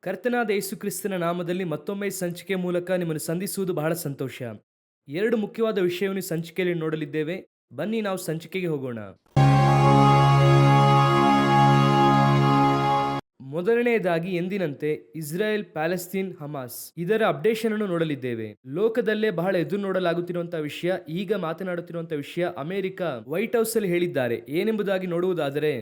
ಕರ್ತನಾದ ಯೇಸುಕ್ರಿಸ್ತನ ನಾಮದಲ್ಲಿ ಮತ್ತೊಮ್ಮೆ ಈ ಸಂಚಿಕೆ ಮೂಲಕ ನಿಮ್ಮನ್ನು ಸಂಧಿಸುವುದು ಬಹಳ ಸಂತೋಷ. ಎರಡು ಮುಖ್ಯವಾದ ವಿಷಯವನ್ನು ಈ ಸಂಚಿಕೆಯಲ್ಲಿ ನೋಡಲಿದ್ದೇವೆ. ಬನ್ನಿ ನಾವು ಸಂಚಿಕೆಗೆ ಹೋಗೋಣ. ಮೊದಲನೆಯದಾಗಿ ಎಂದಿನಂತೆ ಇಸ್ರಾಯೇಲ್, ಪ್ಯಾಲೆಸ್ತೀನ್, ಹಮಾಸ್ ಇದರ ಅಪ್ಡೇಷನ್ ಅನ್ನು ನೋಡಲಿದ್ದೇವೆ. ಲೋಕದಲ್ಲೇ ಬಹಳ ಎದುರು ನೋಡಲಾಗುತ್ತಿರುವಂತಹ ವಿಷಯ, ಈಗ ಮಾತನಾಡುತ್ತಿರುವಂತಹ ವಿಷಯ, ಅಮೆರಿಕ ವೈಟ್ ಹೌಸ್ ಅಲ್ಲಿ ಹೇಳಿದ್ದಾರೆ. ಏನೆಂಬುದಾಗಿ ನೋಡುವುದಾದರೆ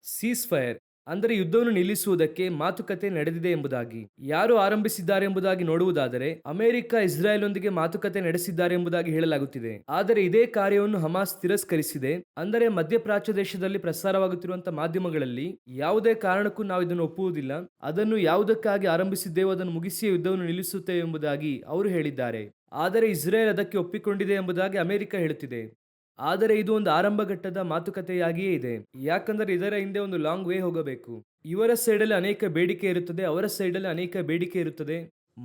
ಸೀಸ್ ಫೈರ್ ಅಂದರೆ ಯುದ್ಧವನ್ನು ನಿಲ್ಲಿಸುವುದಕ್ಕೆ ಮಾತುಕತೆ ನಡೆದಿದೆ ಎಂಬುದಾಗಿ. ಯಾರು ಆರಂಭಿಸಿದ್ದಾರೆ ಎಂಬುದಾಗಿ ನೋಡುವುದಾದರೆ ಅಮೆರಿಕ ಇಸ್ರಾಯೇಲ್ ನೊಂದಿಗೆ ಮಾತುಕತೆ ನಡೆಸಿದ್ದಾರೆ ಎಂಬುದಾಗಿ ಹೇಳಲಾಗುತ್ತಿದೆ. ಆದರೆ ಇದೇ ಕಾರ್ಯವನ್ನು ಹಮಾಸ್ ತಿರಸ್ಕರಿಸಿದೆ. ಅಂದರೆ ಮಧ್ಯಪ್ರಾಚ್ಯ ದೇಶದಲ್ಲಿ ಪ್ರಸಾರವಾಗುತ್ತಿರುವಂತಹ ಮಾಧ್ಯಮಗಳಲ್ಲಿ ಯಾವುದೇ ಕಾರಣಕ್ಕೂ ನಾವು ಇದನ್ನು ಒಪ್ಪುವುದಿಲ್ಲ, ಅದನ್ನು ಯಾವುದಕ್ಕಾಗಿ ಆರಂಭಿಸಿದ್ದೇವೆ ಅದನ್ನು ಮುಗಿಸಿ ಯುದ್ಧವನ್ನು ನಿಲ್ಲಿಸುತ್ತೇವೆ ಎಂಬುದಾಗಿ ಅವರು ಹೇಳಿದ್ದಾರೆ. ಆದರೆ ಇಸ್ರೇಲ್ ಅದಕ್ಕೆ ಒಪ್ಪಿಕೊಂಡಿದೆ ಎಂಬುದಾಗಿ ಅಮೆರಿಕ ಹೇಳುತ್ತಿದೆ. ಆದರೆ ಇದು ಒಂದು ಆರಂಭ ಘಟ್ಟದ ಮಾತುಕತೆಯಾಗಿಯೇ ಇದೆ. ಯಾಕಂದರೆ ಇದರ ಹಿಂದೆ ಒಂದು ಲಾಂಗ್ ವೇ ಹೋಗಬೇಕು. ಇವರ ಸೈಡಲ್ಲಿ ಅನೇಕ ಬೇಡಿಕೆ ಇರುತ್ತದೆ, ಅವರ ಸೈಡಲ್ಲಿ ಅನೇಕ ಬೇಡಿಕೆ ಇರುತ್ತದೆ.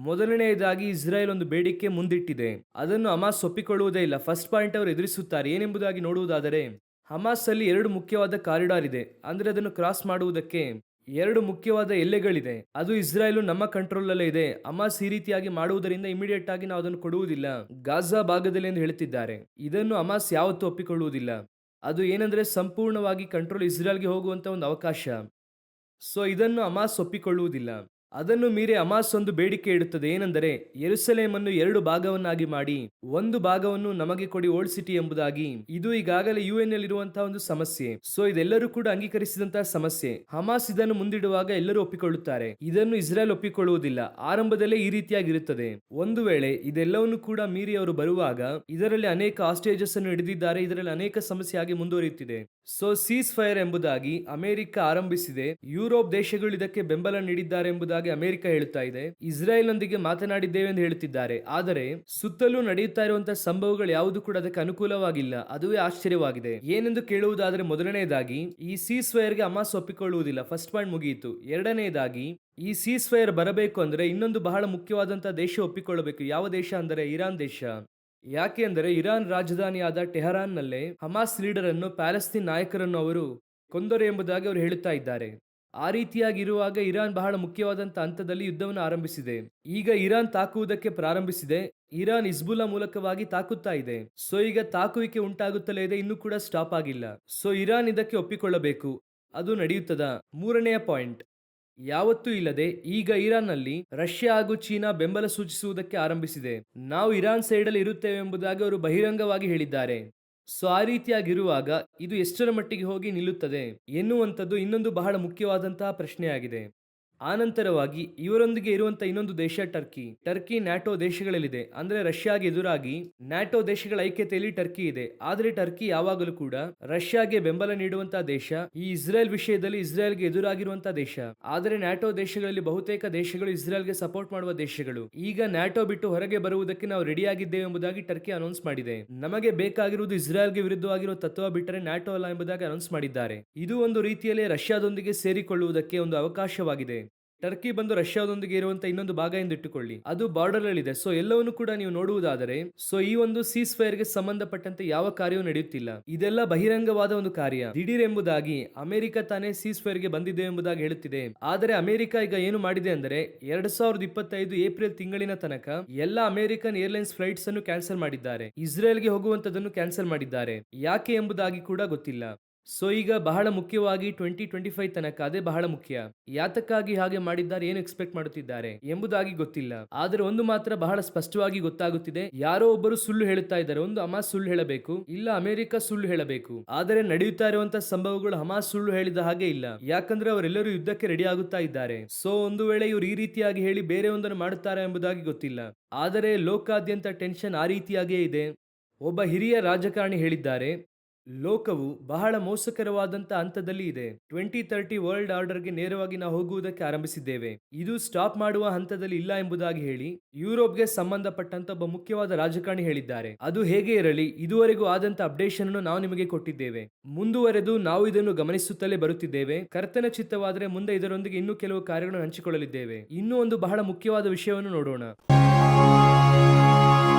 ಮೊದಲನೆಯದಾಗಿ ಇಸ್ರಾಯೇಲ್ ಒಂದು ಬೇಡಿಕೆ ಮುಂದಿಟ್ಟಿದೆ, ಅದನ್ನು ಹಮಾಸ್ ಒಪ್ಪಿಕೊಳ್ಳುವುದೇ ಇಲ್ಲ. ಫಸ್ಟ್ ಪಾಯಿಂಟ್ ಅವರು ಎದುರಿಸುತ್ತಾರೆ. ಏನೆಂಬುದಾಗಿ ನೋಡುವುದಾದರೆ ಹಮಾಸ್ ಅಲ್ಲಿ ಎರಡು ಮುಖ್ಯವಾದ ಕಾರಿಡಾರ್ ಇದೆ. ಅಂದ್ರೆ ಅದನ್ನು ಕ್ರಾಸ್ ಮಾಡುವುದಕ್ಕೆ ಎರಡು ಮುಖ್ಯವಾದ ಎಲ್ಲೆಗಳಿದೆ. ಅದು ಇಸ್ರಾಯೇಲ್ ನಮ್ಮ ಕಂಟ್ರೋಲ್ ಅಲ್ಲೇ ಇದೆ. ಹಮಾಸ್ ಈ ರೀತಿಯಾಗಿ ಮಾಡುವುದರಿಂದ ಇಮಿಡಿಯೇಟ್ ಆಗಿ ನಾವು ಅದನ್ನು ಕೊಡುವುದಿಲ್ಲ ಗಾಜಾ ಭಾಗದಲ್ಲಿ ಎಂದು ಹೇಳುತ್ತಿದ್ದಾರೆ. ಇದನ್ನು ಹಮಾಸ್ ಯಾವತ್ತೂ ಒಪ್ಪಿಕೊಳ್ಳುವುದಿಲ್ಲ. ಅದು ಏನಂದ್ರೆ ಸಂಪೂರ್ಣವಾಗಿ ಕಂಟ್ರೋಲ್ ಇಸ್ರಾಯೇಲ್ಗೆ ಹೋಗುವಂತ ಒಂದು ಅವಕಾಶ. ಸೊ ಇದನ್ನು ಹಮಾಸ್ ಒಪ್ಪಿಕೊಳ್ಳುವುದಿಲ್ಲ. ಅದನ್ನು ಮೀರಿ ಹಮಾಸ್ ಒಂದು ಬೇಡಿಕೆ ಇಡುತ್ತದೆ. ಏನೆಂದರೆ ಯೆರೂಸಲೇಮನ್ನು ಎರಡು ಭಾಗವನ್ನಾಗಿ ಮಾಡಿ ಒಂದು ಭಾಗವನ್ನು ನಮಗೆ ಕೊಡಿ, ಓಲ್ಡ್ ಸಿಟಿ ಎಂಬುದಾಗಿ. ಇದು ಈಗಾಗಲೇ UN ಇರುವಂತಹ ಒಂದು ಸಮಸ್ಯೆ. ಸೊ ಇದೆಲ್ಲರೂ ಕೂಡ ಅಂಗೀಕರಿಸಿದಂತಹ ಸಮಸ್ಯೆ. ಹಮಾಸ್ ಇದನ್ನು ಮುಂದಿಡುವಾಗ ಎಲ್ಲರೂ ಒಪ್ಪಿಕೊಳ್ಳುತ್ತಾರೆ. ಇದನ್ನು ಇಸ್ರೇಲ್ ಒಪ್ಪಿಕೊಳ್ಳುವುದಿಲ್ಲ. ಆರಂಭದಲ್ಲೇ ಈ ರೀತಿಯಾಗಿರುತ್ತದೆ. ಒಂದು ವೇಳೆ ಇದೆಲ್ಲವನ್ನು ಕೂಡ ಮೀರಿ ಅವರು ಬರುವಾಗ ಇದರಲ್ಲಿ ಅನೇಕ ಆಸ್ಟೇಜಸ್ ಅನ್ನು ಹಿಡಿದಿದ್ದಾರೆ. ಇದರಲ್ಲಿ ಅನೇಕ ಸಮಸ್ಯೆ ಆಗಿ ಮುಂದುವರಿಯುತ್ತಿದೆ. ಸೊ ಸೀಸ್ ಫೈರ್ ಎಂಬುದಾಗಿ ಅಮೆರಿಕ ಆರಂಭಿಸಿದೆ. ಯುರೋಪ್ ದೇಶಗಳು ಇದಕ್ಕೆ ಬೆಂಬಲ ನೀಡಿದ್ದಾರೆ ಎಂಬುದಾಗಿ ಅಮೆರಿಕ ಹೇಳುತ್ತಾ ಇದೆ. ಇಸ್ರಾಯೇಲ್ ನೊಂದಿಗೆ ಮಾತನಾಡಿದ್ದೇವೆ ಎಂದು ಹೇಳುತ್ತಿದ್ದಾರೆ. ಆದರೆ ಸುತ್ತಲೂ ನಡೆಯುತ್ತಾ ಇರುವಂತಹ ಸಂಭವಗಳು ಯಾವುದು ಕೂಡ ಅದಕ್ಕೆ ಅನುಕೂಲವಾಗಿಲ್ಲ. ಅದುವೇ ಆಶ್ಚರ್ಯವಾಗಿದೆ. ಏನೆಂದು ಕೇಳುವುದಾದರೆ ಮೊದಲನೆಯದಾಗಿ ಈ ಸೀಸ್ ಫೈರ್ಗೆ ಹಮಾಸ್ ಒಪ್ಪಿಕೊಳ್ಳುವುದಿಲ್ಲ. ಫಸ್ಟ್ ಪಾಯಿಂಟ್ ಮುಗಿಯಿತು. ಎರಡನೆಯದಾಗಿ ಈ ಸೀಸ್ ಫೈರ್ ಬರಬೇಕು ಅಂದ್ರೆ ಇನ್ನೊಂದು ಬಹಳ ಮುಖ್ಯವಾದಂತಹ ದೇಶ ಒಪ್ಪಿಕೊಳ್ಳಬೇಕು. ಯಾವ ದೇಶ ಅಂದರೆ ಇರಾನ್ ದೇಶ. ಯಾಕೆ ಅಂದರೆ ಇರಾನ್ ರಾಜಧಾನಿಯಾದ ಟೆಹರಾನ್ ನಲ್ಲೇ ಹಮಾಸ್ ಲೀಡರ್ ಅನ್ನು, ಪ್ಯಾಲೆಸ್ತೀನ್ ನಾಯಕರನ್ನು ಅವರು ಕೊಂದರು ಎಂಬುದಾಗಿ ಅವರು ಹೇಳುತ್ತಾ ಇದ್ದಾರೆ. ಆ ರೀತಿಯಾಗಿರುವಾಗ ಇರಾನ್ ಬಹಳ ಮುಖ್ಯವಾದಂತಹ ಹಂತದಲ್ಲಿ ಯುದ್ಧವನ್ನು ಆರಂಭಿಸಿದೆ. ಈಗ ಇರಾನ್ ತಾಕುವುದಕ್ಕೆ ಪ್ರಾರಂಭಿಸಿದೆ. ಇರಾನ್ ಹಿಜ್ಬುಲ್ಲಾ ಮೂಲಕವಾಗಿ ತಾಕುತ್ತಾ ಇದೆ. ಸೊ ಈಗ ತಾಕುವಿಕೆ ಉಂಟಾಗುತ್ತಲೇ ಇದೆ, ಇನ್ನೂ ಕೂಡ ಸ್ಟಾಪ್ ಆಗಿಲ್ಲ. ಸೊ ಇರಾನ್ ಇದಕ್ಕೆ ಒಪ್ಪಿಕೊಳ್ಳಬೇಕು. ಅದು ನಡೆಯುತ್ತದಾ? ಮೂರನೆಯ ಪಾಯಿಂಟ್, ಯಾವತ್ತೂ ಇಲ್ಲದೆ ಈಗ ಇರಾನ್ ನಲ್ಲಿ ರಷ್ಯಾ ಹಾಗೂ ಚೀನಾ ಬೆಂಬಲ ಸೂಚಿಸುವುದಕ್ಕೆ ಆರಂಭಿಸಿದೆ. ನಾವು ಇರಾನ್ ಸೈಡಲ್ಲಿ ಇರುತ್ತೇವೆ ಎಂಬುದಾಗಿ ಅವರು ಬಹಿರಂಗವಾಗಿ ಹೇಳಿದ್ದಾರೆ. ಸೊ ಆ ರೀತಿಯಾಗಿರುವಾಗ ಇದು ಎಷ್ಟರ ಮಟ್ಟಿಗೆ ಹೋಗಿ ನಿಲ್ಲುತ್ತದೆ ಎನ್ನುವಂಥದ್ದು ಇನ್ನೊಂದು ಬಹಳ ಮುಖ್ಯವಾದಂತಹ ಪ್ರಶ್ನೆಯಾಗಿದೆ. ಆನಂತರವಾಗಿ ಇವರೊಂದಿಗೆ ಇರುವಂತಹ ಇನ್ನೊಂದು ದೇಶ ಟರ್ಕಿ ನ್ಯಾಟೋ ದೇಶಗಳಲ್ಲಿದೆ. ಅಂದ್ರೆ ರಷ್ಯಾಗೆ ಎದುರಾಗಿ ನ್ಯಾಟೋ ದೇಶಗಳ ಐಕ್ಯತೆಯಲ್ಲಿ ಟರ್ಕಿ ಇದೆ. ಆದ್ರೆ ಟರ್ಕಿ ಯಾವಾಗಲೂ ಕೂಡ ರಷ್ಯಾಗೆ ಬೆಂಬಲ ನೀಡುವಂತಹ ದೇಶ, ಈ ಇಸ್ರೇಲ್ ವಿಷಯದಲ್ಲಿ ಇಸ್ರೇಲ್ಗೆ ಎದುರಾಗಿರುವಂತಹ ದೇಶ. ಆದರೆ ನ್ಯಾಟೋ ದೇಶಗಳಲ್ಲಿ ಬಹುತೇಕ ದೇಶಗಳು ಇಸ್ರೇಲ್ಗೆ ಸಪೋರ್ಟ್ ಮಾಡುವ ದೇಶಗಳು. ಈಗ ನ್ಯಾಟೋ ಬಿಟ್ಟು ಹೊರಗೆ ಬರುವುದಕ್ಕೆ ನಾವು ರೆಡಿಯಾಗಿದ್ದೇವೆ ಎಂಬುದಾಗಿ ಟರ್ಕಿ ಅನೌನ್ಸ್ ಮಾಡಿದೆ. ನಮಗೆ ಬೇಕಾಗಿರುವುದು ಇಸ್ರೇಲ್ಗೆ ವಿರುದ್ಧವಾಗಿರುವ ತತ್ವ ಬಿಟ್ಟರೆ ನ್ಯಾಟೋ ಅಲ್ಲ ಎಂಬುದಾಗಿ ಅನೌನ್ಸ್ ಮಾಡಿದ್ದಾರೆ. ಇದು ಒಂದು ರೀತಿಯಲ್ಲಿ ರಷ್ಯಾದೊಂದಿಗೆ ಸೇರಿಕೊಳ್ಳುವುದಕ್ಕೆ ಒಂದು ಅವಕಾಶವಾಗಿದೆ. ಟರ್ಕಿ ಬಂದು ರಷ್ಯಾದೊಂದಿಗೆ ಇರುವಂತಹ ಇನ್ನೊಂದು ಭಾಗ ಎಂದಿಟ್ಟುಕೊಳ್ಳಿ, ಅದು ಬಾರ್ಡರ್ ಅಲ್ಲಿ ಇದೆ. ಸೊ ಎಲ್ಲವನ್ನು ಕೂಡ ನೀವು ನೋಡುವುದಾದರೆ ಸೊ ಈ ಒಂದು ಸೀಸ್ ಫೈರ್ ಗೆ ಸಂಬಂಧಪಟ್ಟಂತೆ ಯಾವ ಕಾರ್ಯವೂ ನಡೆಯುತ್ತಿಲ್ಲ. ಇದೆಲ್ಲ ಬಹಿರಂಗವಾದ ಒಂದು ಕಾರ್ಯ. ದಿಢೀರ್ ಎಂಬುದಾಗಿ ಅಮೆರಿಕ ತಾನೇ ಸೀಸ್ ಫೈರ್ ಗೆ ಬಂದಿದೆ ಎಂಬುದಾಗಿ ಹೇಳುತ್ತಿದೆ. ಆದರೆ ಅಮೆರಿಕ ಈಗ ಏನು ಮಾಡಿದೆ ಅಂದರೆ 2025 ಏಪ್ರಿಲ್ ತಿಂಗಳಿನ ತನಕ ಎಲ್ಲ ಅಮೆರಿಕನ್ ಏರ್ಲೈನ್ಸ್ ಫ್ಲೈಟ್ಸ್ ಅನ್ನು ಕ್ಯಾನ್ಸಲ್ ಮಾಡಿದ್ದಾರೆ. ಇಸ್ರೇಲ್ಗೆ ಹೋಗುವಂತದನ್ನು ಕ್ಯಾನ್ಸಲ್ ಮಾಡಿದ್ದಾರೆ. ಯಾಕೆ ಎಂಬುದಾಗಿ ಕೂಡ ಗೊತ್ತಿಲ್ಲ. ಸೊ ಈಗ ಬಹಳ ಮುಖ್ಯವಾಗಿ 2025 ತನಕ ಅದೇ ಬಹಳ ಮುಖ್ಯ. ಯಾತಕ್ಕಾಗಿ ಹಾಗೆ ಮಾಡಿದ್ದಾರೆ, ಏನು ಎಕ್ಸ್ಪೆಕ್ಟ್ ಮಾಡುತ್ತಿದ್ದಾರೆ ಎಂಬುದಾಗಿ ಗೊತ್ತಿಲ್ಲ. ಆದರೆ ಒಂದು ಮಾತ್ರ ಬಹಳ ಸ್ಪಷ್ಟವಾಗಿ ಗೊತ್ತಾಗುತ್ತಿದೆ, ಯಾರೋ ಒಬ್ಬರು ಸುಳ್ಳು ಹೇಳುತ್ತಾ ಇದ್ದಾರೆ. ಒಂದು ಹಮಾಸ್ ಸುಳ್ಳು ಹೇಳಬೇಕು, ಇಲ್ಲ ಅಮೆರಿಕ ಸುಳ್ಳು ಹೇಳಬೇಕು. ಆದರೆ ನಡೆಯುತ್ತಾ ಇರುವಂತಹ ಸಂಭವಗಳು ಹಮಾಸ್ ಸುಳ್ಳು ಹೇಳಿದ ಹಾಗೆ ಇಲ್ಲ. ಯಾಕಂದ್ರೆ ಅವರೆಲ್ಲರೂ ಯುದ್ಧಕ್ಕೆ ರೆಡಿ ಆಗುತ್ತಾ ಇದ್ದಾರೆ. ಸೊ ಒಂದು ವೇಳೆ ಇವರು ಈ ರೀತಿಯಾಗಿ ಹೇಳಿ ಬೇರೆ ಒಂದನ್ನು ಮಾಡುತ್ತಾರೆ ಎಂಬುದಾಗಿ ಗೊತ್ತಿಲ್ಲ. ಆದರೆ ಲೋಕಾದ್ಯಂತ ಟೆನ್ಷನ್ ಆ ರೀತಿಯಾಗೇ ಇದೆ. ಒಬ್ಬ ಹಿರಿಯ ರಾಜಕಾರಣಿ ಹೇಳಿದ್ದಾರೆ, ಲೋಕವು ಬಹಳ ಮೋಸಕರವಾದಂತ ಹಂತದಲ್ಲಿ ಇದೆ. 2030 ವರ್ಲ್ಡ್ ಆರ್ಡರ್ಗೆ ನೇರವಾಗಿ ನಾವು ಹೋಗುವುದಕ್ಕೆ ಆರಂಭಿಸಿದ್ದೇವೆ. ಇದು ಸ್ಟಾಪ್ ಮಾಡುವ ಹಂತದಲ್ಲಿ ಇಲ್ಲ ಎಂಬುದಾಗಿ ಹೇಳಿ ಯುರೋಪ್ಗೆ ಸಂಬಂಧಪಟ್ಟಂತ ಒಬ್ಬ ಮುಖ್ಯವಾದ ರಾಜಕಾರಣಿ ಹೇಳಿದ್ದಾರೆ. ಅದು ಹೇಗೆ ಇರಲಿ, ಇದುವರೆಗೂ ಆದಂತ ಅಪ್ಡೇಷನ್ ಅನ್ನು ನಾವು ನಿಮಗೆ ಕೊಟ್ಟಿದ್ದೇವೆ. ಮುಂದುವರೆದು ನಾವು ಇದನ್ನು ಗಮನಿಸುತ್ತಲೇ ಬರುತ್ತಿದ್ದೇವೆ. ಕರ್ತನ ಚಿತ್ತವಾದರೆ ಮುಂದೆ ಇದರೊಂದಿಗೆ ಇನ್ನೂ ಕೆಲವು ಕಾರ್ಯಗಳನ್ನು ಹಂಚಿಕೊಳ್ಳಲಿದ್ದೇವೆ. ಇನ್ನೂ ಒಂದು ಬಹಳ ಮುಖ್ಯವಾದ ವಿಷಯವನ್ನು ನೋಡೋಣ.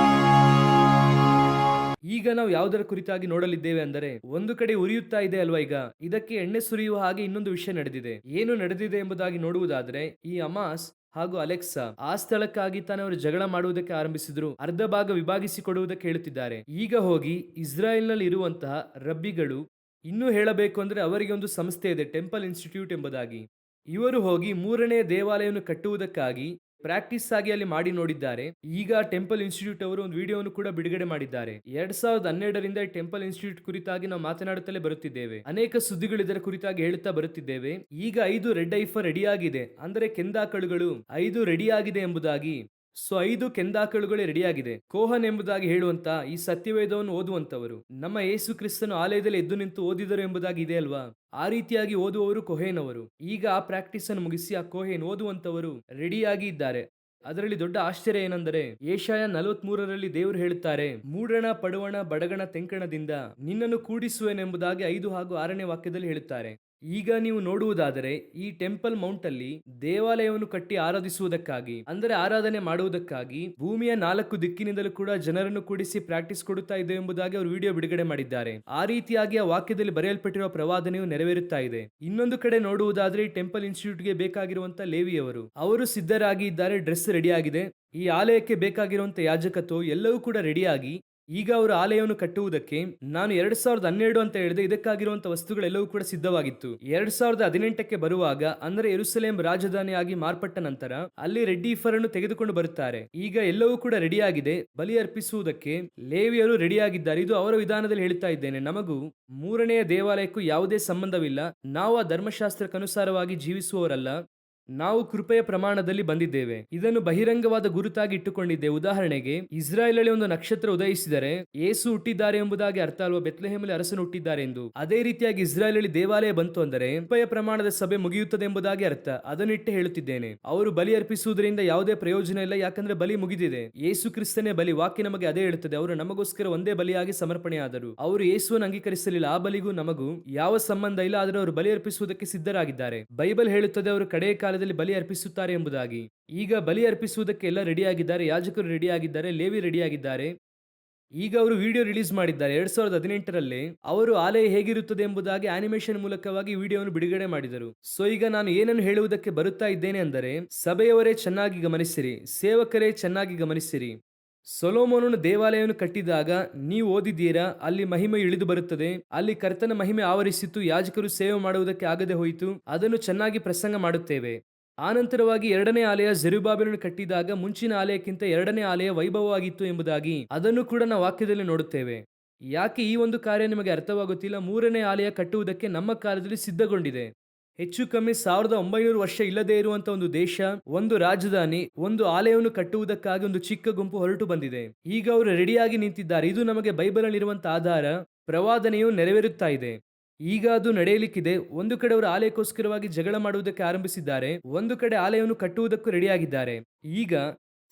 ಈಗ ನಾವು ಯಾವುದರ ಕುರಿತಾಗಿ ನೋಡಲಿದ್ದೇವೆ ಅಂದರೆ, ಒಂದು ಕಡೆ ಉರಿಯುತ್ತಾ ಇದೆ ಅಲ್ವಾ, ಈಗ ಇದಕ್ಕೆ ಎಣ್ಣೆ ಸುರಿಯುವ ಹಾಗೆ ಇನ್ನೊಂದು ವಿಷಯ ನಡೆದಿದೆ. ಏನು ನಡೆದಿದೆ ಎಂಬುದಾಗಿ ನೋಡುವುದಾದರೆ, ಈ ಹಮಾಸ್ ಹಾಗೂ ಅಲೆಕ್ಸಾ ಆ ಸ್ಥಳಕ್ಕಾಗಿ ತಾನೇ ಅವರು ಜಗಳ ಮಾಡುವುದಕ್ಕೆ ಆರಂಭಿಸಿದ್ರು. ಅರ್ಧ ಭಾಗ ವಿಭಾಗಿಸಿ ಕೊಡುವುದಕ್ಕೆ ಹೇಳುತ್ತಿದ್ದಾರೆ. ಈಗ ಹೋಗಿ ಇಸ್ರಾಯೇಲ್ನಲ್ಲಿ ಇರುವಂತಹ ರಬ್ಬಿಗಳು, ಇನ್ನೂ ಹೇಳಬೇಕು ಅಂದ್ರೆ ಅವರಿಗೆ ಒಂದು ಸಂಸ್ಥೆ ಇದೆ, ಟೆಂಪಲ್ ಇನ್ಸ್ಟಿಟ್ಯೂಟ್ ಎಂಬುದಾಗಿ. ಇವರು ಹೋಗಿ ಮೂರನೇ ದೇವಾಲಯವನ್ನು ಕಟ್ಟುವುದಕ್ಕಾಗಿ ಪ್ರಾಕ್ಟೀಸ್ ಆಗಿ ಅಲ್ಲಿ ಮಾಡಿ ನೋಡಿದ್ದಾರೆ. ಈಗ ಟೆಂಪಲ್ ಇನ್ಸ್ಟಿಟ್ಯೂಟ್ ಅವರು ಒಂದು ವಿಡಿಯೋವನ್ನು ಕೂಡ ಬಿಡುಗಡೆ ಮಾಡಿದ್ದಾರೆ. 2012ರಿಂದ ಟೆಂಪಲ್ ಇನ್ಸ್ಟಿಟ್ಯೂಟ್ ಕುರಿತಾಗಿ ನಾವು ಮಾತನಾಡುತ್ತಲೇ ಬರುತ್ತಿದ್ದೇವೆ. ಅನೇಕ ಸುದ್ದಿಗಳು ಇದರ ಕುರಿತಾಗಿ ಹೇಳುತ್ತಾ ಬರುತ್ತಿದ್ದೇವೆ. ಈಗ 5 ರೆಡ್ ಐಫರ್ ರೆಡಿಯಾಗಿದೆ, ಅಂದರೆ ಕೆಂದಾಕಳುಗಳು 5 ರೆಡಿಯಾಗಿದೆ ಎಂಬುದಾಗಿ. 5 ಕೆಂದಾಕಳುಗಳೇ ರೆಡಿಯಾಗಿದೆ. ಕೋಹನ್ ಎಂಬುದಾಗಿ ಹೇಳುವಂತ ಈ ಸತ್ಯವೇದವನ್ನು ಓದುವಂತವರು ನಮ್ಮ ಯೇಸು ಕ್ರಿಸ್ತನು ಆಲಯದಲ್ಲಿ ಎದ್ದು ನಿಂತು ಓದಿದರು ಎಂಬುದಾಗಿ ಇದೆ ಅಲ್ವಾ? ಆ ರೀತಿಯಾಗಿ ಓದುವವರು ಕೊಹೇನ್ ಅವರು. ಈಗ ಆ ಪ್ರಾಕ್ಟೀಸ್ ಅನ್ನು ಮುಗಿಸಿ ಆ ಕೋಹೇನ್ ಓದುವಂತವರು ರೆಡಿಯಾಗಿ ಇದ್ದಾರೆ. ಅದರಲ್ಲಿ ದೊಡ್ಡ ಆಶ್ಚರ್ಯ ಏನೆಂದರೆ ಯೆಶಾಯ 43ರಲ್ಲಿ ದೇವರು ಹೇಳುತ್ತಾರೆ, ಮೂಡಣ ಪಡುವಣ ಬಡಗಣ ತೆಂಕಣದಿಂದ ನಿನ್ನನ್ನು ಕೂಡಿಸುವೆನೆಂಬುದಾಗಿ 5 ಹಾಗೂ 6ನೇ ವಾಕ್ಯದಲ್ಲಿ ಹೇಳುತ್ತಾರೆ. ಈಗ ನೀವು ನೋಡುವುದಾದರೆ ಈ ಟೆಂಪಲ್ ಮೌಂಟ್ ಅಲ್ಲಿ ದೇವಾಲಯವನ್ನು ಕಟ್ಟಿ ಆರಾಧಿಸುವುದಕ್ಕಾಗಿ, ಅಂದರೆ ಆರಾಧನೆ ಮಾಡುವುದಕ್ಕಾಗಿ ಭೂಮಿಯ 4 ದಿಕ್ಕಿನಿಂದಲೂ ಕೂಡ ಜನರನ್ನು ಕೂಡಿಸಿ ಪ್ರಾಕ್ಟೀಸ್ ಕೊಡುತ್ತಾ ಇದೆ ಎಂಬುದಾಗಿ ಅವರು ವಿಡಿಯೋ ಬಿಡುಗಡೆ ಮಾಡಿದ್ದಾರೆ. ಆ ರೀತಿಯಾಗಿ ಆ ವಾಕ್ಯದಲ್ಲಿ ಬರೆಯಲ್ಪಟ್ಟಿರುವ ಪ್ರವಾದನೆಯು ನೆರವೇರುತ್ತಾ ಇದೆ. ಇನ್ನೊಂದು ಕಡೆ ನೋಡುವುದಾದ್ರೆ ಈ ಟೆಂಪಲ್ ಇನ್ಸ್ಟಿಟ್ಯೂಟ್ಗೆ ಬೇಕಾಗಿರುವಂತಹ ಲೇವಿಯವರು, ಅವರು ಸಿದ್ಧರಾಗಿ ಇದ್ದಾರೆ, ಡ್ರೆಸ್ ರೆಡಿಯಾಗಿದೆ. ಈ ಆಲಯಕ್ಕೆ ಬೇಕಾಗಿರುವಂತಹ ಯಾಜಕತ್ವ ಎಲ್ಲವೂ ಕೂಡ ರೆಡಿಯಾಗಿ ಈಗ ಅವರು ಆಲಯವನ್ನು ಕಟ್ಟುವುದಕ್ಕೆ, ನಾನು 2012 ಅಂತ ಹೇಳಿದೆ, ಇದಕ್ಕಾಗಿರುವಂತ ವಸ್ತುಗಳೆಲ್ಲವೂ ಕೂಡ ಸಿದ್ಧವಾಗಿತ್ತು. 2018ಕ್ಕೆ ಬರುವಾಗ, ಅಂದರೆ ಯೆರೂಸಲೇಂ ರಾಜಧಾನಿಯಾಗಿ ಮಾರ್ಪಟ್ಟ ನಂತರ ಅಲ್ಲಿ ರೆಡ್ ಈಫರ್ ಅನ್ನು ತೆಗೆದುಕೊಂಡು ಬರುತ್ತಾರೆ. ಈಗ ಎಲ್ಲವೂ ಕೂಡ ರೆಡಿಯಾಗಿದೆ. ಬಲಿ ಅರ್ಪಿಸುವುದಕ್ಕೆ ಲೇವಿಯರು ರೆಡಿಯಾಗಿದ್ದಾರೆ. ಇದು ಅವರ ವಿಧಾನದಲ್ಲಿ ಹೇಳ್ತಾ ಇದ್ದೇನೆ. ನಮಗೂ ಮೂರನೆಯ ದೇವಾಲಯಕ್ಕೂ ಯಾವುದೇ ಸಂಬಂಧವಿಲ್ಲ. ನಾವು ಆ ಧರ್ಮಶಾಸ್ತ್ರಕ್ಕನುಸಾರವಾಗಿ ಜೀವಿಸುವವರಲ್ಲ. ನಾವು ಕೃಪೆಯ ಪ್ರಮಾಣದಲ್ಲಿ ಬಂದಿದ್ದೇವೆ. ಇದನ್ನು ಬಹಿರಂಗವಾದ ಗುರುತಾಗಿ ಇಟ್ಟುಕೊಂಡಿದ್ದೇವೆ. ಉದಾಹರಣೆಗೆ, ಇಸ್ರಾಯೇಲಲ್ಲಿ ಒಂದು ನಕ್ಷತ್ರ ಉದಯಿಸಿದರೆ ಯೇಸು ಹುಟ್ಟಿದ್ದಾರೆ ಎಂಬುದಾಗಿ ಅರ್ಥ ಅಲ್ವಾ? ಬೆತ್ಲೆಹೇಮಲ್ಲಿ ಅರಸನು ಹುಟ್ಟಿದ್ದಾರೆ ಎಂದು. ಅದೇ ರೀತಿಯಾಗಿ ಇಸ್ರಾಯೇಲಲ್ಲಿ ದೇವಾಲಯ ಬಂತು ಅಂದರೆ ಕೃಪೆಯ ಪ್ರಮಾಣದ ಸಭೆ ಮುಗಿಯುತ್ತದೆ ಎಂಬುದಾಗಿ ಅರ್ಥ. ಅದನ್ನಿಟ್ಟೆ ಹೇಳುತ್ತಿದ್ದೇನೆ. ಅವರು ಬಲಿ ಅರ್ಪಿಸುವುದರಿಂದ ಯಾವುದೇ ಪ್ರಯೋಜನ ಇಲ್ಲ, ಯಾಕಂದ್ರೆ ಬಲಿ ಮುಗಿದಿದೆ. ಯೇಸು ಕ್ರಿಸ್ತನೇ ಬಲಿ. ವಾಕ್ಯ ನಮಗೆ ಅದೇ ಹೇಳುತ್ತದೆ. ಅವರು ನಮಗೋಸ್ಕರ ಒಂದೇ ಬಲಿಯಾಗಿ ಸಮರ್ಪಣೆಯಾದರು. ಅವರು ಯೇಸುವನ್ನು ಅಂಗೀಕರಿಸಲಿಲ್ಲ. ಆ ಬಲಿಗೂ ನಮಗೂ ಯಾವ ಸಂಬಂಧ ಇಲ್ಲ. ಆದರೆ ಅವರು ಬಲಿ ಅರ್ಪಿಸುವುದಕ್ಕೆ ಸಿದ್ಧರಾಗಿದ್ದಾರೆ. ಬೈಬಲ್ ಹೇಳುತ್ತದೆ ಅವರು ಕಡೆಯ ಕಾಲದಲ್ಲಿ ಬಲಿ ಅರ್ಪಿಸುತ್ತಾರೆ ಎಂಬುದಾಗಿ. ಈಗ ಬಲಿ ಅರ್ಪಿಸುವುದಕ್ಕೆ ಎಲ್ಲ ರೆಡಿಯಾಗಿದ್ದಾರೆ. ಯಾಜಕರು ರೆಡಿಯಾಗಿದ್ದಾರೆ, ಲೇವಿ ರೆಡಿಯಾಗಿದ್ದಾರೆ. ಈಗ ಅವರು ವಿಡಿಯೋ ರಿಲೀಸ್ ಮಾಡಿದ್ದಾರೆ 2018ರಲ್ಲಿ. ಅವರು ಆಲಯ ಹೇಗಿರುತ್ತದೆ ಎಂಬುದಾಗಿ ಆನಿಮೇಷನ್ ಮೂಲಕವಾಗಿ ವಿಡಿಯೋವನ್ನು ಬಿಡುಗಡೆ ಮಾಡಿದರು. ಈಗ ನಾನು ಏನನ್ನು ಹೇಳುವುದಕ್ಕೆ ಬರುತ್ತಾ ಇದ್ದೇನೆ ಅಂದರೆ, ಸಭೆಯವರೇ ಚೆನ್ನಾಗಿ ಗಮನಿಸಿರಿ, ಸೇವಕರೇ ಚೆನ್ನಾಗಿ ಗಮನಿಸಿರಿ. ಸೊಲೊಮೋನನು ದೇವಾಲಯವನ್ನು ಕಟ್ಟಿದಾಗ ನೀವು ಓದಿದ್ದೀರಾ, ಅಲ್ಲಿ ಮಹಿಮೆ ಇಳಿದು ಬರುತ್ತದೆ. ಅಲ್ಲಿ ಕರ್ತನ ಮಹಿಮೆ ಆವರಿಸಿತು, ಯಾಜಕರು ಸೇವೆ ಮಾಡುವುದಕ್ಕೆ ಆಗದೆ ಹೋಯಿತು. ಅದನ್ನು ಚೆನ್ನಾಗಿ ಪ್ರಸಂಗ ಮಾಡುತ್ತೇವೆ. ಆನಂತರವಾಗಿ 2ನೇ ಆಲಯ ಜೆರುಬ್ಬಾಬೆಲನು ಕಟ್ಟಿದಾಗ ಮುಂಚಿನ ಆಲಯಕ್ಕಿಂತ 2ನೇ ಆಲಯ ವೈಭವವಾಗಿತ್ತು ಎಂಬುದಾಗಿ ಅದನ್ನು ಕೂಡ ನಾವು ವಾಕ್ಯದಲ್ಲಿ ನೋಡುತ್ತೇವೆ. ಯಾಕೆ ಈ ಒಂದು ಕಾರ್ಯ ನಿಮಗೆ ಅರ್ಥವಾಗುತ್ತಿಲ್ಲ? 3ನೇ ಆಲಯ ಕಟ್ಟುವುದಕ್ಕೆ ನಮ್ಮ ಕಾಲದಲ್ಲಿ ಸಿದ್ಧಗೊಂಡಿದೆ. ಹೆಚ್ಚು ಕಮ್ಮಿ 1900 ವರ್ಷ ಇಲ್ಲದೆ ಇರುವಂತಹ ಒಂದು ದೇಶ, ಒಂದು ರಾಜಧಾನಿ, ಒಂದು ಆಲಯವನ್ನು ಕಟ್ಟುವುದಕ್ಕಾಗಿ ಒಂದು ಚಿಕ್ಕ ಗುಂಪು ಹೊರಟು ಬಂದಿದೆ. ಈಗ ಅವರು ರೆಡಿಯಾಗಿ ನಿಂತಿದ್ದಾರೆ. ಇದು ನಮಗೆ ಬೈಬಲ್ ಅಲ್ಲಿ ಇರುವಂತಹ ಆಧಾರ. ಪ್ರವಾದನೆಯು ನೆರವೇರುತ್ತಾ ಇದೆ. ಈಗ ಅದು ನಡೆಯಲಿಕ್ಕಿದೆ. ಒಂದು ಕಡೆ ಅವರು ಆಲಯಕ್ಕೋಸ್ಕರವಾಗಿ ಜಗಳ ಮಾಡುವುದಕ್ಕೆ ಆರಂಭಿಸಿದ್ದಾರೆ, ಒಂದು ಕಡೆ ಆಲಯವನ್ನು ಕಟ್ಟುವುದಕ್ಕೂ ರೆಡಿಯಾಗಿದ್ದಾರೆ. ಈಗ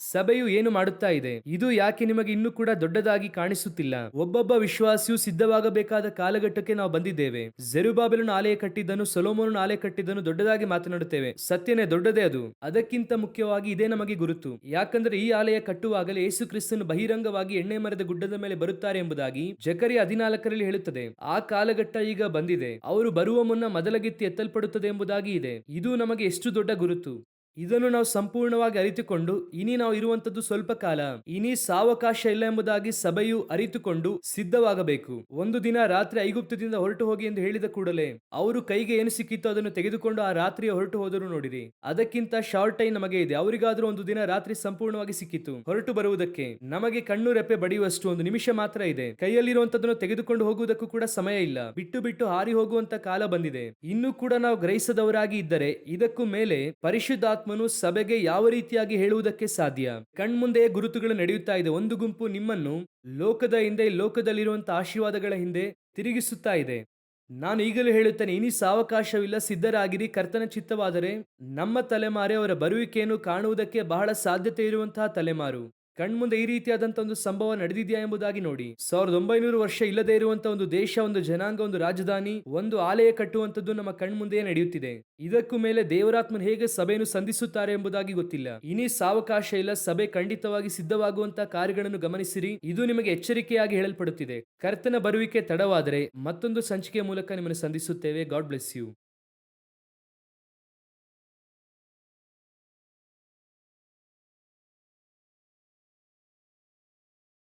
ಸಭೆಯು ಏನು ಮಾಡುತ್ತಾ ಇದೆ? ಇದು ಯಾಕೆ ನಿಮಗೆ ಇನ್ನೂ ಕೂಡ ದೊಡ್ಡದಾಗಿ ಕಾಣಿಸುತ್ತಿಲ್ಲ? ಒಬ್ಬೊಬ್ಬ ವಿಶ್ವಾಸಿಯು ಸಿದ್ಧವಾಗಬೇಕಾದ ಕಾಲಘಟ್ಟಕ್ಕೆ ನಾವು ಬಂದಿದ್ದೇವೆ. ಜೆರುಬ್ಬಾಬೆಲನು ಆಲಯ ಕಟ್ಟಿದ್ದನು, ಸೊಲೊಮೋನನು ಆಲಯ ಕಟ್ಟಿದ್ದನು ದೊಡ್ಡದಾಗಿ ಮಾತನಾಡುತ್ತೇವೆ. ಸತ್ಯನೇ, ದೊಡ್ಡದೇ ಅದು. ಅದಕ್ಕಿಂತ ಮುಖ್ಯವಾಗಿ ಇದೇ ನಮಗೆ ಗುರುತು. ಯಾಕಂದ್ರೆ ಈ ಆಲಯ ಕಟ್ಟುವಾಗಲೇ ಯೇಸು ಕ್ರಿಸ್ತನು ಬಹಿರಂಗವಾಗಿ ಎಣ್ಣೆ ಮರದ ಗುಡ್ಡದ ಮೇಲೆ ಬರುತ್ತಾರೆ ಎಂಬುದಾಗಿ ಜಕರಿಯ 14ರಲ್ಲಿ ಹೇಳುತ್ತದೆ. ಆ ಕಾಲಘಟ್ಟ ಈಗ ಬಂದಿದೆ. ಅವರು ಬರುವ ಮುನ್ನ ಮೊದಲಗಿತ್ತಿ ಎತ್ತಲ್ಪಡುತ್ತದೆ ಎಂಬುದಾಗಿ ಇದೆ. ಇದು ನಮಗೆ ಎಷ್ಟು ದೊಡ್ಡ ಗುರುತು! ಇದನ್ನು ನಾವು ಸಂಪೂರ್ಣವಾಗಿ ಅರಿತುಕೊಂಡು, ಇನಿ ನಾವು ಇರುವಂತದ್ದು ಸ್ವಲ್ಪ ಕಾಲ, ಇನಿ ಸಾವಕಾಶ ಇಲ್ಲ ಎಂಬುದಾಗಿ ಸಭೆಯು ಅರಿತುಕೊಂಡು ಸಿದ್ಧವಾಗಬೇಕು. ಒಂದು ದಿನ ರಾತ್ರಿ ಐಗುಪ್ತದಿಂದ ಹೊರಟು ಹೋಗಿ ಎಂದು ಹೇಳಿದ ಕೂಡಲೇ ಅವರು ಕೈಗೆ ಏನು ಸಿಕ್ಕಿತ್ತು ಅದನ್ನು ತೆಗೆದುಕೊಂಡು ಆ ರಾತ್ರಿ ಹೊರಟು ಹೋದರು. ನೋಡಿರಿ, ಅದಕ್ಕಿಂತ ಶಾರ್ಟ್ ಟೈಮ್ ನಮಗೆ ಇದೆ. ಅವರಿಗಾದ್ರೂ ಒಂದು ದಿನ ರಾತ್ರಿ ಸಂಪೂರ್ಣವಾಗಿ ಸಿಕ್ಕಿತ್ತು ಹೊರಟು ಬರುವುದಕ್ಕೆ. ನಮಗೆ ಕಣ್ಣು ರೆಪ್ಪೆ ಬಡಿಯುವಷ್ಟು ಒಂದು ನಿಮಿಷ ಮಾತ್ರ ಇದೆ. ಕೈಯಲ್ಲಿರುವಂತದನ್ನು ತೆಗೆದುಕೊಂಡು ಹೋಗುವುದಕ್ಕೂ ಕೂಡ ಸಮಯ ಇಲ್ಲ. ಬಿಟ್ಟು ಬಿಟ್ಟು ಹಾರಿ ಹೋಗುವಂತ ಕಾಲ ಬಂದಿದೆ. ಇನ್ನೂ ಕೂಡ ನಾವು ಗ್ರಹಿಸದವರಾಗಿ ಇದ್ದರೆ ಇದಕ್ಕೂ ಮೇಲೆ ಪರಿಶುದ್ಧಾತ್ಮ ಸಭೆಗೆ ಯಾವ ರೀತಿಯಾಗಿ ಹೇಳುವುದಕ್ಕೆ ಸಾಧ್ಯ? ಕಣ್ಮುಂದೆ ಗುರುತುಗಳು ನಡೆಯುತ್ತಾ ಇದೆ. ಒಂದು ಗುಂಪು ನಿಮ್ಮನ್ನು ಲೋಕದ ಹಿಂದೆ, ಲೋಕದಲ್ಲಿರುವಂತಹ ಆಶೀರ್ವಾದಗಳ ಹಿಂದೆ ತಿರುಗಿಸುತ್ತಾ ಇದೆ. ನಾನು ಈಗಲೂ ಹೇಳುತ್ತೇನೆ, ಇನಿ ಸಾವಕಾಶವಿಲ್ಲ, ಸಿದ್ಧರಾಗಿರಿ. ಕರ್ತನ ಚಿತ್ತವಾದರೆ ನಮ್ಮ ತಲೆಮಾರೇ ಅವರ ಬರುವಿಕೆಯನ್ನು ಕಾಣುವುದಕ್ಕೆ ಬಹಳ ಸಾಧ್ಯತೆ ಇರುವಂತಹ ತಲೆಮಾರು. ಕಣ್ಮುಂದೆ ಈ ರೀತಿಯಾದಂತಹ ಒಂದು ಸಂಭವ ನಡೆದಿದೆಯಾ ಎಂಬುದಾಗಿ ನೋಡಿ. 1900 ವರ್ಷ ಇಲ್ಲದೆ ಇರುವಂತಹ ಒಂದು ದೇಶ, ಒಂದು ಜನಾಂಗ, ಒಂದು ರಾಜಧಾನಿ, ಒಂದು ಆಲಯ ಕಟ್ಟುವಂತದ್ದು ನಮ್ಮ ಕಣ್ಮುಂದೆ ನಡೆಯುತ್ತಿದೆ. ಇದಕ್ಕೂ ಮೇಲೆ ದೇವರಾತ್ಮನು ಹೇಗೆ ಸಭೆಯನ್ನು ಸಂಧಿಸುತ್ತಾರೆ ಎಂಬುದಾಗಿ ಗೊತ್ತಿಲ್ಲ. ಇನಿ ಸಾವಕಾಶ ಇಲ್ಲ. ಸಭೆ ಖಂಡಿತವಾಗಿ ಸಿದ್ಧವಾಗುವಂತಹ ಕಾರ್ಯಗಳನ್ನು ಗಮನಿಸಿರಿ. ಇದು ನಿಮಗೆ ಎಚ್ಚರಿಕೆಯಾಗಿ ಹೇಳಲ್ಪಡುತ್ತಿದೆ. ಕರ್ತನ ಬರುವಿಕೆ ತಡವಾದರೆ ಮತ್ತೊಂದು ಸಂಚಿಕೆಯ ಮೂಲಕ ನಿಮ್ಮನ್ನು ಸಂಧಿಸುತ್ತೇವೆ. God bless you.